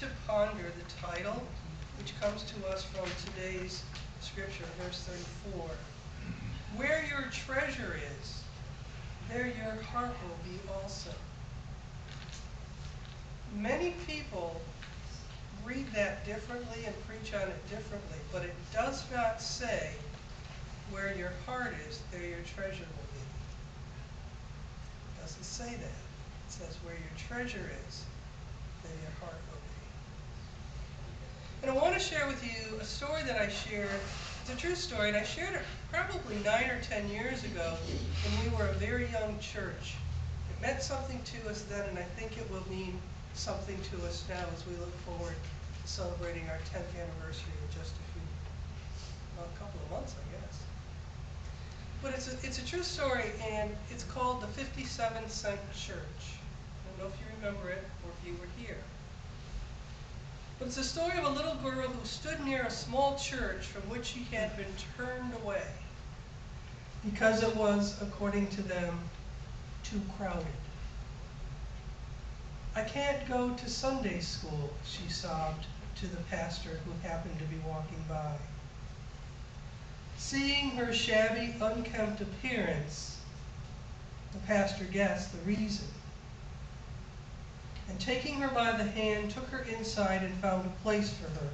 you to ponder the title, which comes to us from today's scripture, verse 34. Where your treasure is, there your heart will be also. Many people read that differently and preach on it differently, but it does not say where your heart is, there your treasure will be. It doesn't say that. It says where your treasure is, there your heart will be. And I want to share with you a story that I shared. It's a true story, and I shared it probably 9 or 10 years ago when we were a very young church. It meant something to us then, and I think it will mean something to us now as we look forward to celebrating our 10th anniversary in just a couple of months, I guess. But it's a true story, and it's called the 57-Cent Church. I don't know if you remember it or if you were here. But it's a story of a little girl who stood near a small church from which she had been turned away because it was, according to them, too crowded. I can't go to Sunday school, she sobbed to the pastor who happened to be walking by. Seeing her shabby, unkempt appearance, the pastor guessed the reason. And taking her by the hand, took her inside and found a place for her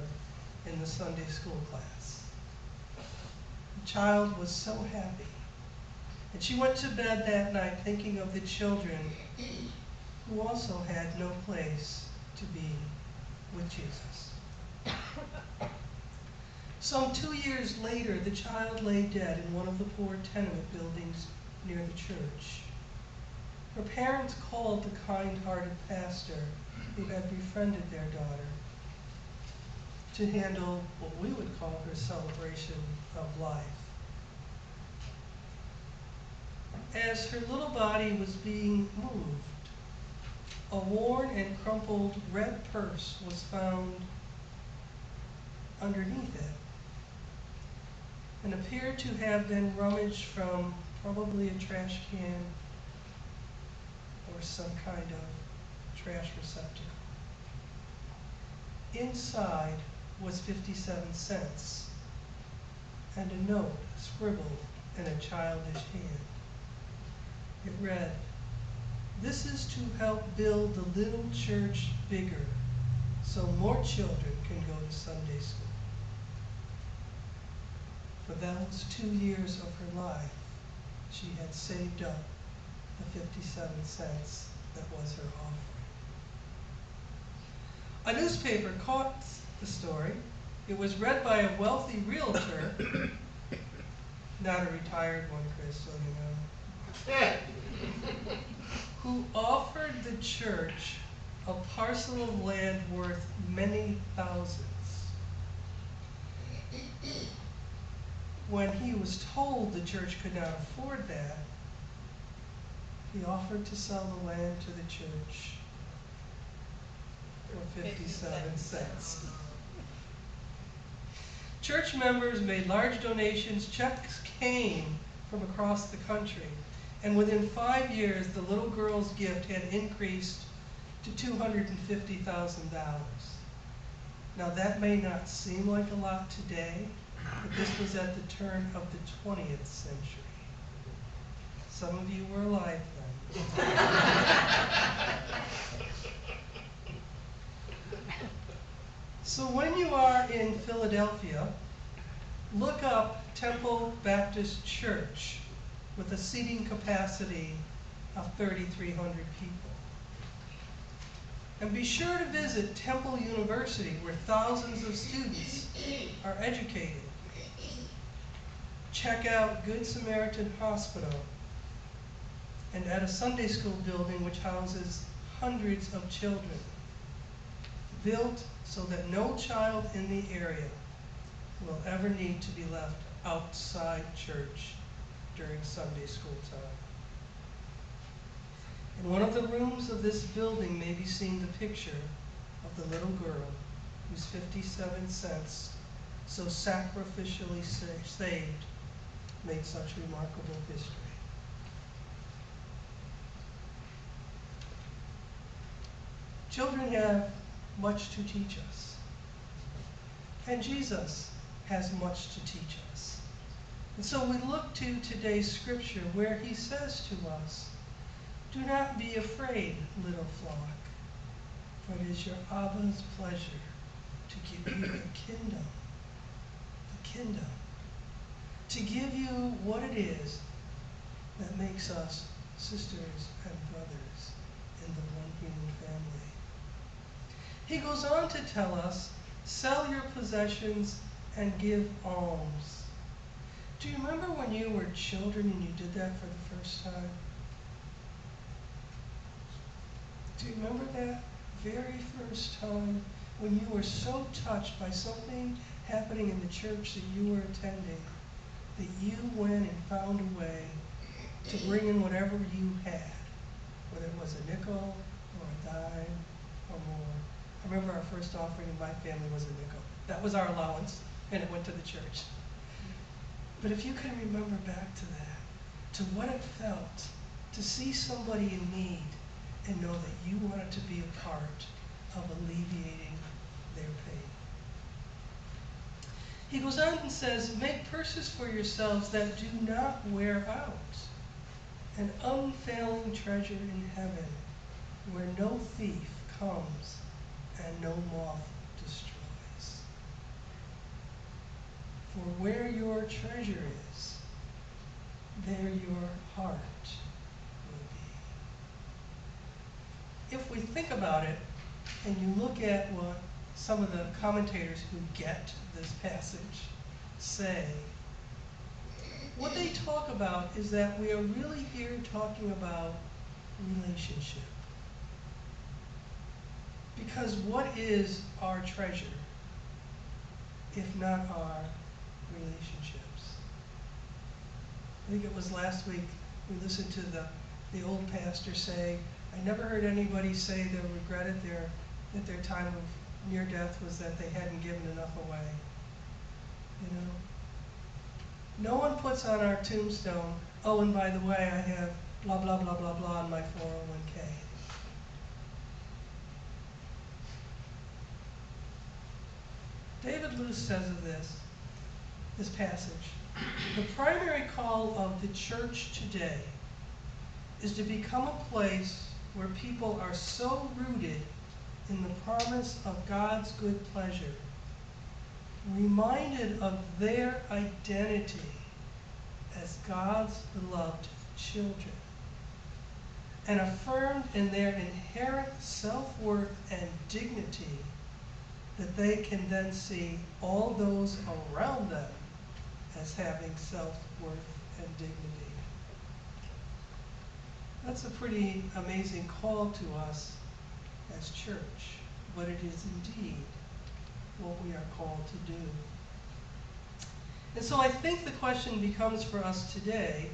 in the Sunday school class. The child was so happy, and she went to bed that night thinking of the children who also had no place to be with Jesus. Some 2 years later, the child lay dead in one of the poor tenement buildings near the church. Her parents called the kind-hearted pastor who had befriended their daughter to handle what we would call her celebration of life. As her little body was being moved, a worn and crumpled red purse was found underneath it and appeared to have been rummaged from probably a trash can or some kind of trash receptacle. Inside was 57 cents and a note scribbled in a childish hand. It read, "This is to help build the little church bigger so more children can go to Sunday school." For those 2 years of her life, she had saved up the 57 cents that was her offering. A newspaper caught the story. It was read by a wealthy realtor, not a retired one, Chris, so you know, who offered the church a parcel of land worth many thousands. When he was told the church could not afford that, he offered to sell the land to the church for 57 cents. Church members made large donations. Checks came from across the country. And within 5 years, the little girl's gift had increased to $250,000. Now that may not seem like a lot today, but this was at the turn of the 20th century. Some of you were alive then. So when you are in Philadelphia, look up Temple Baptist Church with a seating capacity of 3,300 people. And be sure to visit Temple University, where thousands of students are educated. Check out Good Samaritan Hospital and at a Sunday school building which houses hundreds of children, built so that no child in the area will ever need to be left outside church during Sunday school time. In one of the rooms of this building may be seen the picture of the little girl whose 57 cents, so sacrificially saved, made such remarkable history. Children have much to teach us. And Jesus has much to teach us. And so we look to today's scripture where he says to us, "Do not be afraid, little flock, for it is your Abba's pleasure to give you the kingdom, to give you what it is that makes us sisters and brothers in the one human family." He goes on to tell us, "Sell your possessions and give alms." Do you remember when you were children and you did that for the first time? Do you remember that very first time when you were so touched by something happening in the church that you were attending, that you went and found a way to bring in whatever you had, whether it was a nickel or a dime or more? I remember our first offering in my family was a nickel. That was our allowance, and it went to the church. But if you can remember back to that, to what it felt to see somebody in need and know that you wanted to be a part of alleviating their pain. He goes on and says, "Make purses for yourselves that do not wear out, an unfailing treasure in heaven, where no thief comes and no moth destroys. For where your treasure is, there your heart will be." If we think about it, and you look at what some of the commentators who get this passage say, what they talk about is that we are really here talking about relationship. Because what is our treasure if not our relationships? I think it was last week we listened to the old pastor say, "I never heard anybody say they regretted that their time of near death was that they hadn't given enough away." You know? No one puts on our tombstone, "Oh, and by the way, I have blah, blah, blah, blah, blah in my 401k. David Luce says of this passage, "The primary call of the church today is to become a place where people are so rooted in the promise of God's good pleasure, reminded of their identity as God's beloved children, and affirmed in their inherent self-worth and dignity, that they can then see all those around them as having self-worth and dignity." That's a pretty amazing call to us as church, but it is indeed what we are called to do. And so I think the question becomes for us today,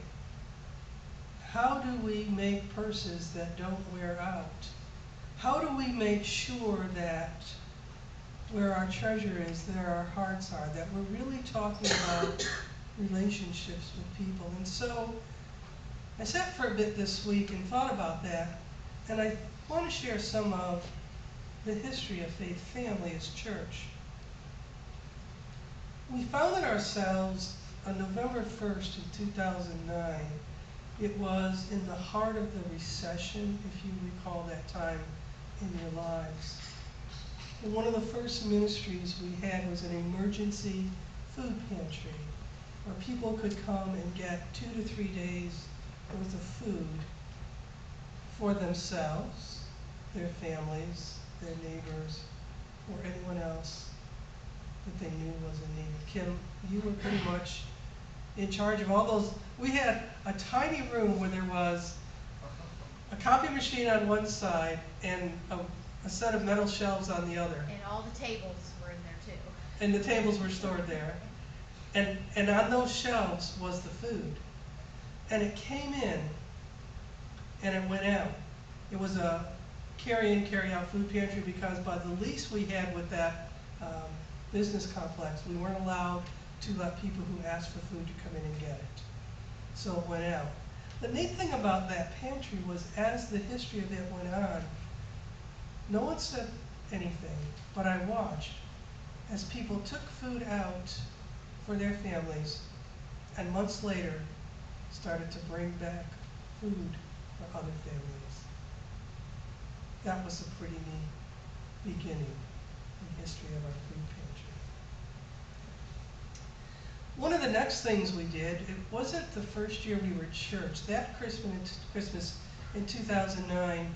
how do we make purses that don't wear out? How do we make sure that where our treasure is, there our hearts are, that we're really talking about relationships with people? And so I sat for a bit this week and thought about that, and I want to share some of the history of Faith Family as church. We founded ourselves on November 1st of 2009. It was in the heart of the recession, if you recall that time in your lives. And one of the first ministries we had was an emergency food pantry, where people could come and get 2 to 3 days worth of food for themselves, their families, their neighbors, or anyone else that they knew was in need. Kim, you were pretty much in charge of all those. We had a tiny room where there was a copy machine on one side and a set of metal shelves on the other. And all the tables were in there too. And the tables were stored there. And on those shelves was the food. And it came in and it went out. It was a carry-in, carry-out food pantry because by the lease we had with that business complex, we weren't allowed to let people who asked for food to come in and get it. So it went out. The neat thing about that pantry was as the history of it went on, no one said anything, but I watched as people took food out for their families and months later started to bring back food for other families. That was a pretty neat beginning in the history of our food pantry. One of the next things we did, it wasn't the first year we were at church. That Christmas in 2009,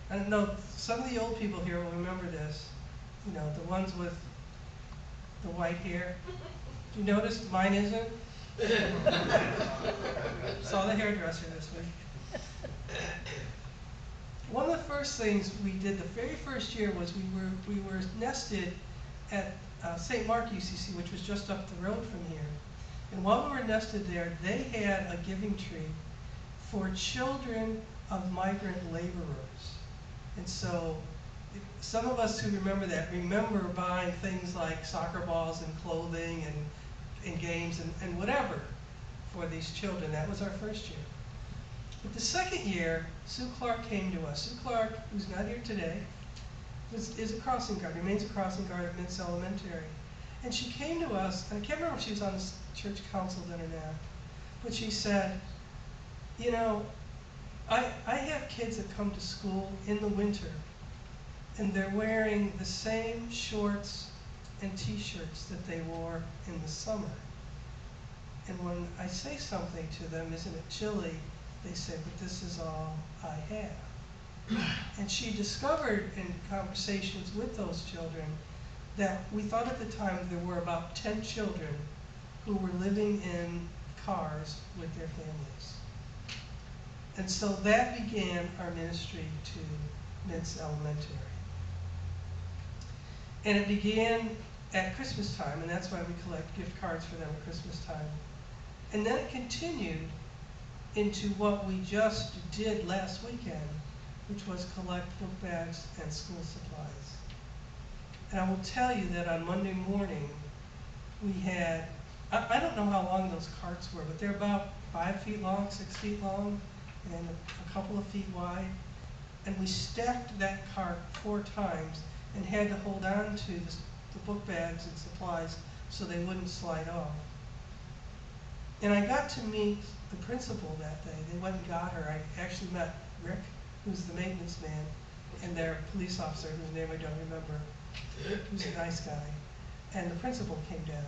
I don't know, some of the old people here will remember this. You know, the ones with the white hair. You notice mine isn't? Saw the hairdresser this week. One of the first things we did the very first year was we were nested at St. Mark UCC, which was just up the road from here. And while we were nested there, they had a giving tree for children of migrant laborers. And so some of us who remember that remember buying things like soccer balls and clothing and games and whatever for these children. That was our first year. But the second year, Sue Clark came to us. Sue Clark, who's not here today, is a crossing guard, remains a crossing guard at Mintz Elementary. And she came to us, and I can't remember if she was on the church council then or not, but she said, you know, I have kids that come to school in the winter, and they're wearing the same shorts and t-shirts that they wore in the summer. And when I say something to them, isn't it chilly? They say, but this is all I have. And she discovered in conversations with those children that we thought at the time there were about 10 children who were living in cars with their families. And so that began our ministry to Mintz Elementary. And it began at Christmas time, and that's why we collect gift cards for them at Christmas time. And then it continued into what we just did last weekend, which was collect book bags and school supplies. And I will tell you that on Monday morning, we had, I don't know how long those carts were, but they're about 5 feet long, 6 feet long, and a couple of feet wide. And we stacked that cart 4 times and had to hold on to the book bags and supplies so they wouldn't slide off. And I got to meet the principal that day. They went and got her. I actually met Rick, who's the maintenance man, and their police officer, whose name I don't remember, who's a nice guy. And the principal came down.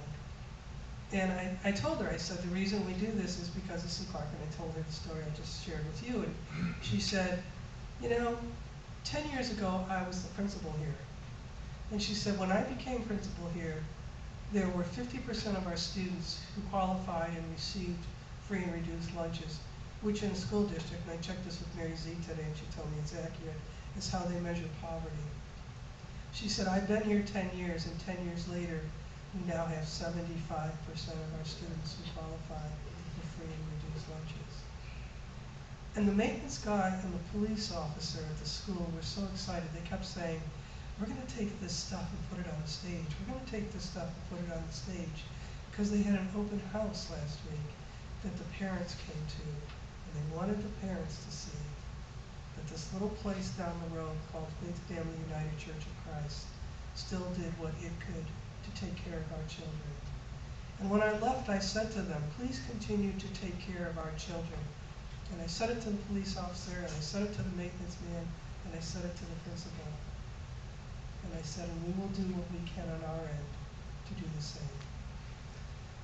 And I told her, I said, the reason we do this is because of Sue Clark, and I told her the story I just shared with you. And she said, you know, 10 years ago, I was the principal here. And she said, when I became principal here, there were 50% of our students who qualified and received free and reduced lunches, which in a school district, and I checked this with Mary Z today, and she told me it's accurate, is how they measure poverty. She said, I've been here 10 years, and 10 years later, we now have 75% of our students who qualify for free and reduced lunches. And the maintenance guy and the police officer at the school were so excited. They kept saying, we're going to take this stuff and put it on the stage. We're going to take this stuff and put it on the stage. Because they had an open house last week that the parents came to. And they wanted the parents to see that this little place down the road called Faith Family United Church of Christ still did what it could to take care of our children. And when I left, I said to them, please continue to take care of our children. And I said it to the police officer, and I said it to the maintenance man, and I said it to the principal. And I said, and we will do what we can on our end to do the same.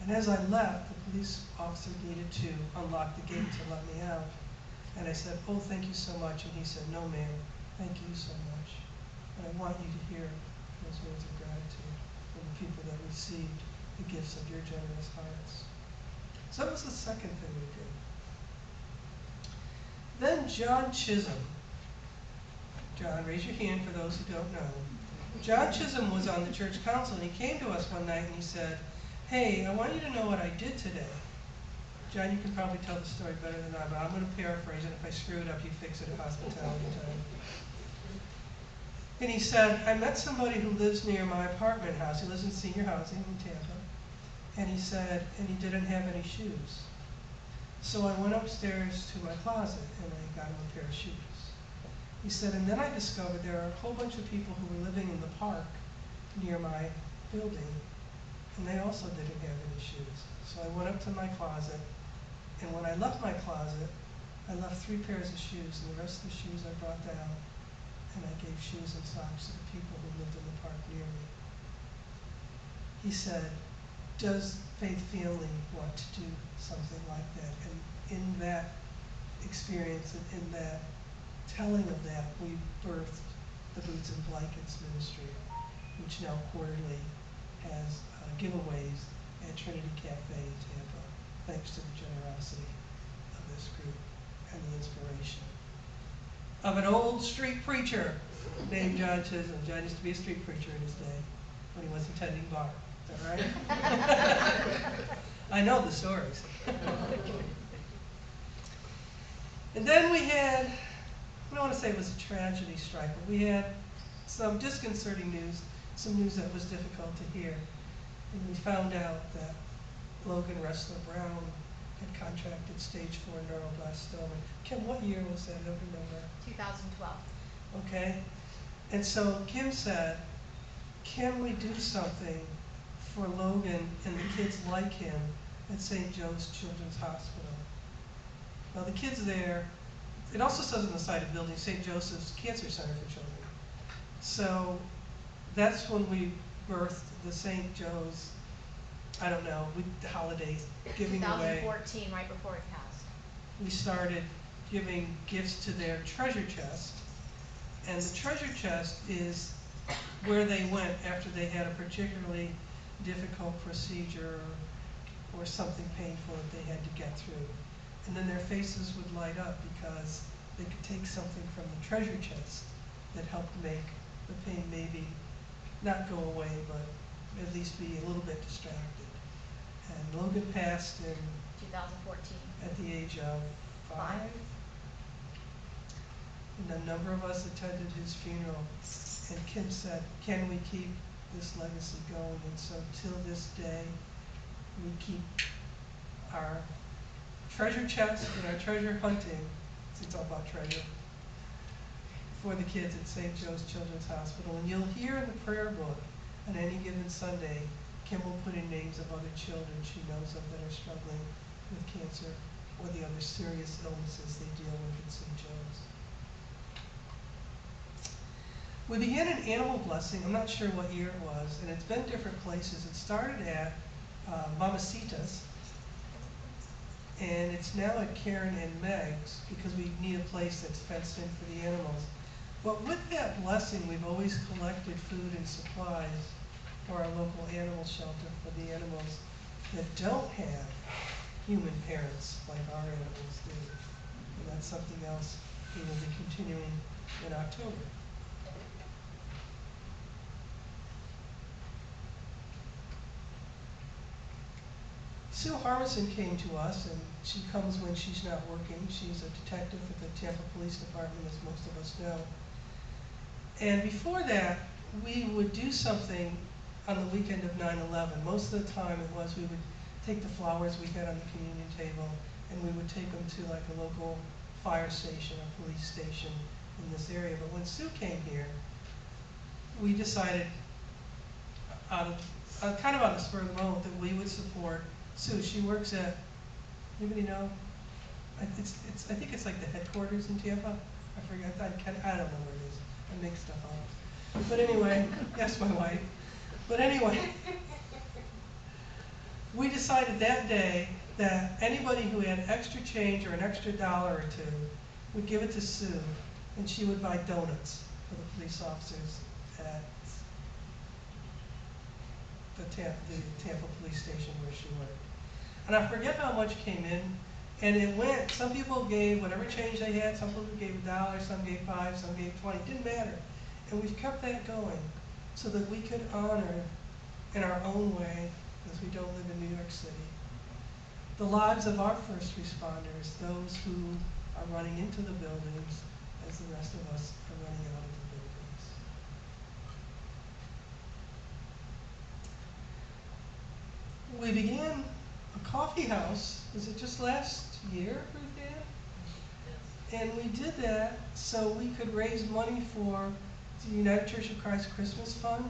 And as I left, the police officer needed to unlock the gate to let me out. And I said, oh, thank you so much. And he said, no, ma'am, thank you so much. And I want you to hear those words of gratitude from the people that received the gifts of your generous hearts. So that was the second thing we did. Then John Chisholm. John, raise your hand for those who don't know. John Chisholm was on the church council, and he came to us one night and he said, hey, I want you to know what I did today. John, you can probably tell the story better than I, but I'm going to paraphrase it. If I screw it up, you fix it at hospitality time. And he said, I met somebody who lives near my apartment house. He lives in senior housing in Tampa. And he said, and he didn't have any shoes. So I went upstairs to my closet and I got him a pair of shoes. He said, and then I discovered there are a whole bunch of people who were living in the park near my building, and they also didn't have any shoes. So I went up to my closet, and when I left my closet, I left 3 pairs of shoes, and the rest of the shoes I brought down, and I gave shoes and socks to the people who lived in the park near me. He said, does Faith Family want to do something like that? And in that experience, and in that telling of that, we birthed the Boots and Blankets Ministry, which now quarterly has giveaways at Trinity Cafe in Tampa, thanks to the generosity of this group and the inspiration of an old street preacher named John Chisholm. John used to be a street preacher in his day when he was attending bar. Is that right? I know the stories. And then we had, I don't want to say it was a tragedy strike, but we had some disconcerting news, some news that was difficult to hear. And we found out that Logan Ressler Brown had contracted stage 4 neuroblastoma. Kim, what year was that? I don't remember. 2012. Okay. And so Kim said, can we do something for Logan and the kids like him at St. Joe's Children's Hospital? Now the kids there, it also says on the side of the building, St. Joseph's Cancer Center for Children. So that's when we birthed the St. Joe's, I don't know, the holidays, giving away. 2014, right before it passed. We started giving gifts to their treasure chest. And the treasure chest is where they went after they had a particularly difficult procedure or something painful that they had to get through. And then their faces would light up because they could take something from the treasure chest that helped make the pain maybe not go away, but at least be a little bit distracted. And Logan passed in 2014. at the age of 5. And a number of us attended his funeral. And Kim said, can we keep this legacy going? And so till this day, we keep our treasure chest and our treasure hunting, it's all about treasure, for the kids at St. Joe's Children's Hospital. And you'll hear in the prayer book on any given Sunday, Kim will put in names of other children she knows of that are struggling with cancer or the other serious illnesses they deal with at St. Joe's. We began an animal blessing, I'm not sure what year it was, and it's been different places. It started at Mamacita's, and it's now at Karen and Meg's because we need a place that's fenced in for the animals. But with that blessing, we've always collected food and supplies for our local animal shelter for the animals that don't have human parents like our animals do. And that's something else we will be continuing in October. Sue Harmison came to us, and she comes when she's not working. She's a detective at the Tampa Police Department, as most of us know. And before that, we would do something on the weekend of 9/11. Most of the time it was we would take the flowers we had on the communion table and we would take them to like a local fire station or police station in this area. But when Sue came here, we decided kind of on the spur of the moment that we would support Sue. She works at, anybody know? I think it's like the headquarters in Tampa. I forget, I don't know where it is. I make stuff up. But anyway, yes, my wife. But anyway, we decided that day that anybody who had extra change or an extra $1 or $2 would give it to Sue, and she would buy donuts for the police officers at the Tampa police station where she worked. And I forget how much came in, and it went, some people gave whatever change they had, some people gave $1, some gave 5, some gave 20, it didn't matter. And we've kept that going so that we could honor in our own way, because we don't live in New York City, the lives of our first responders, those who are running into the buildings as the rest of us are running out of the buildings. We began a coffee house, was it just last year, Ruth Ann? And we did that so we could raise money for the United Church of Christ Christmas Fund,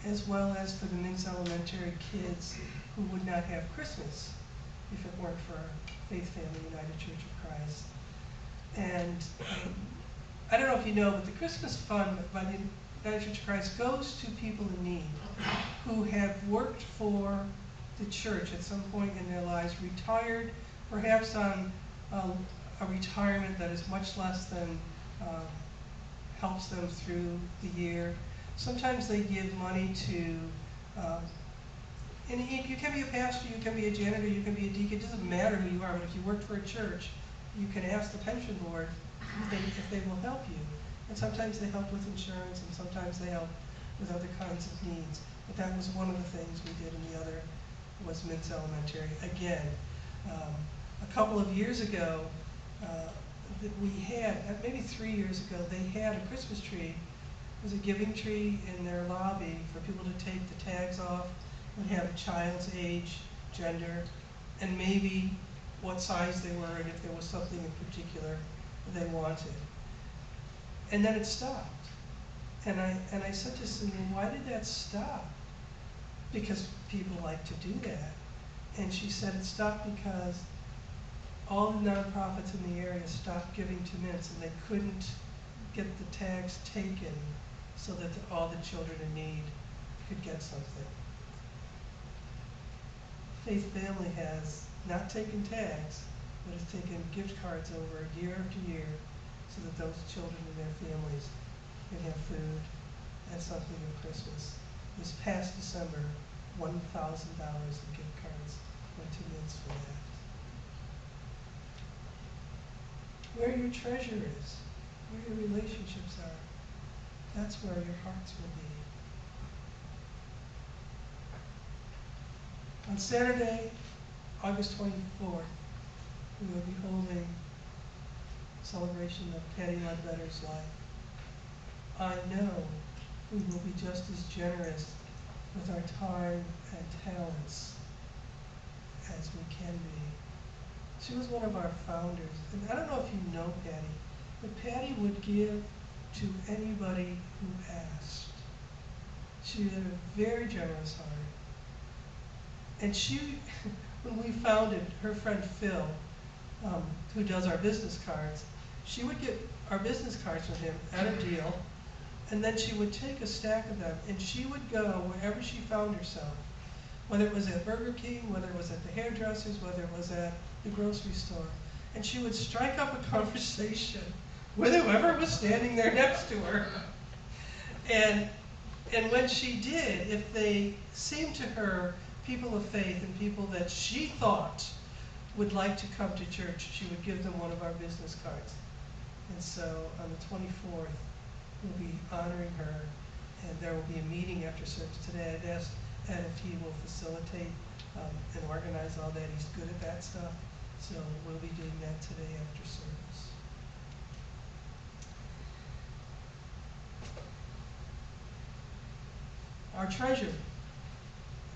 as well as for the Mintz Elementary kids who would not have Christmas if it weren't for Faith Family United Church of Christ. And I don't know if you know, but the Christmas Fund by the United Church of Christ goes to people in need who have worked for the church at some point in their lives, retired, perhaps on a retirement that is much less than helps them through the year. Sometimes they give money to, and you can be a pastor, you can be a janitor, you can be a deacon, it doesn't matter who you are, but if you work for a church, you can ask the pension board if they will help you. And sometimes they help with insurance, and sometimes they help with other kinds of needs. But that was one of the things we did, and the other was Mintz Elementary. Again, a couple of years ago, that we had, maybe 3 years ago, they had a Christmas tree. It was a giving tree in their lobby for people to take the tags off and have a child's age, gender, and maybe what size they were and if there was something in particular they wanted. And then it stopped. And I said to Cindy, why did that stop? Because people like to do that. And she said it stopped because all the nonprofits in the area stopped giving to Mintz, and they couldn't get the tags taken so that all the children in need could get something. Faith Family has not taken tags, but has taken gift cards over year after year so that those children and their families can have food and something at Christmas. This past December, $1,000 in gift cards went to Mintz for that. Where your treasure is, where your relationships are, that's where your hearts will be. On Saturday, August 24th, we will be holding a celebration of Patty Ledbetter's life. I know we will be just as generous with our time and talents as we can be. She was one of our founders, and I don't know if you know Patty, but Patty would give to anybody who asked. She had a very generous heart. And she, when we founded, her friend Phil, who does our business cards, she would get our business cards from him at a deal, and then she would take a stack of them, and she would go wherever she found herself, whether it was at Burger King, whether it was at the hairdressers, whether it was at the grocery store, and she would strike up a conversation with whoever was standing there next to her. And when she did, if they seemed to her people of faith and people that she thought would like to come to church, she would give them one of our business cards. And so on the 24th, we'll be honoring her, and there will be a meeting after service today. I've asked Ed if he will facilitate and organize all that. He's good at that stuff. So we'll be doing that today after service. Our treasure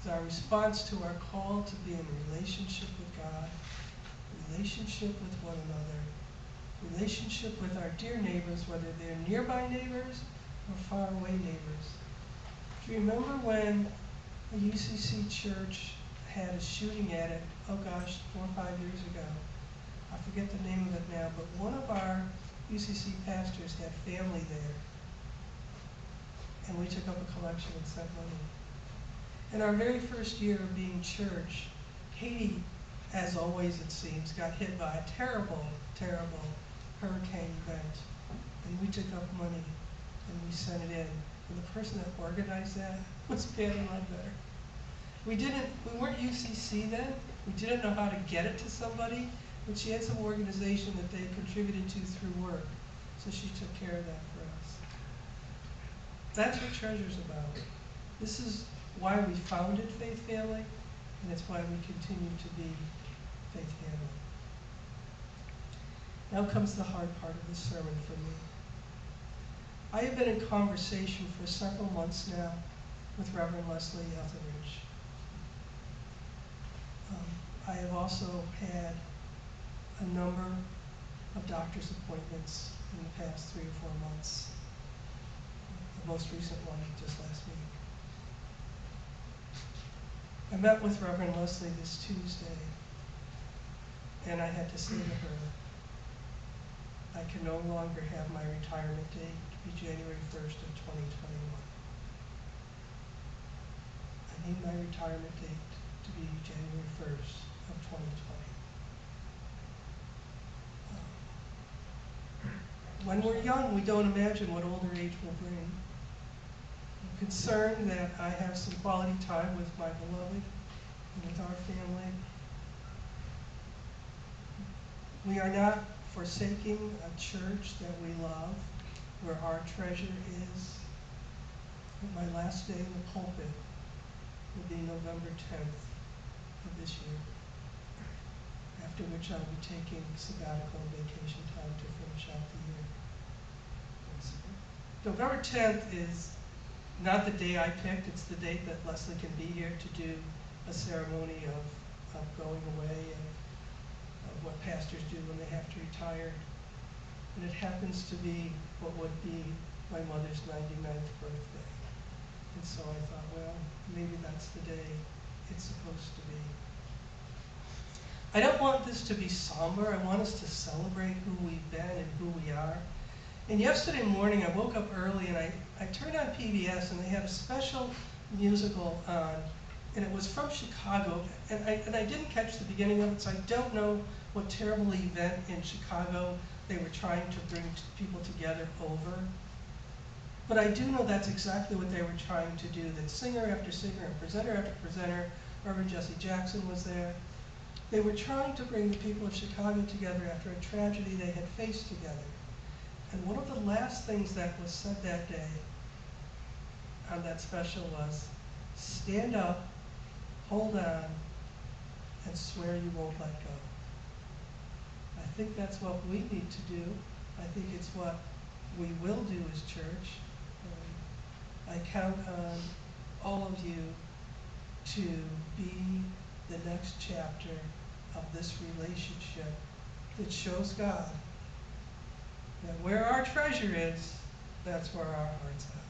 is our response to our call to be in a relationship with God, relationship with one another, relationship with our dear neighbors, whether they're nearby neighbors or far away neighbors. Do you remember when a UCC church had a shooting at it, oh gosh, 4 or 5 years ago? I forget the name of it now, but one of our UCC pastors had family there. And we took up a collection and sent money. In our very first year of being church, Haiti, as always it seems, got hit by a terrible, terrible hurricane event. And we took up money and we sent it in. And the person that organized that was Patty Ledbetter. We weren't UCC then. We didn't know how to get it to somebody, but she had some organization that they contributed to through work. So she took care of that for us. That's what Treasure's about. This is why we founded Faith Family, and it's why we continue to be Faith Family. Now comes the hard part of the sermon for me. I have been in conversation for several months now with Reverend Leslie Etheridge. I have also had a number of doctor's appointments in the past 3 or 4 months. The most recent one just last week. I met with Reverend Leslie this Tuesday, and I had to say to her, I can no longer have my retirement date be January 1st of 2021. I need my retirement date to be January 1st of 2020. When we're young, we don't imagine what older age will bring. I'm concerned that I have some quality time with my beloved and with our family. We are not forsaking a church that we love, where our treasure is. But my last day in the pulpit will be November 10th of this year, after which I'll be taking sabbatical and vacation time to finish out the year. November 10th is not the day I picked, it's the date that Leslie can be here to do a ceremony of going away and of what pastors do when they have to retire. And it happens to be what would be my mother's 99th birthday. And so I thought, well, maybe that's the day it's supposed to be. I don't want this to be somber. I want us to celebrate who we've been and who we are. And yesterday morning, I woke up early and I turned on PBS and they had a special musical on, and it was from Chicago. And I didn't catch the beginning of it, so I don't know what terrible event in Chicago they were trying to bring people together over. But I do know that's exactly what they were trying to do, that singer after singer and presenter after presenter, Reverend Jesse Jackson was there. They were trying to bring the people of Chicago together after a tragedy they had faced together. And one of the last things that was said that day on that special was, stand up, hold on, and swear you won't let go. I think that's what we need to do. I think it's what we will do as church. I count on all of you to be the next chapter of this relationship that shows God that where our treasure is, that's where our heart's at.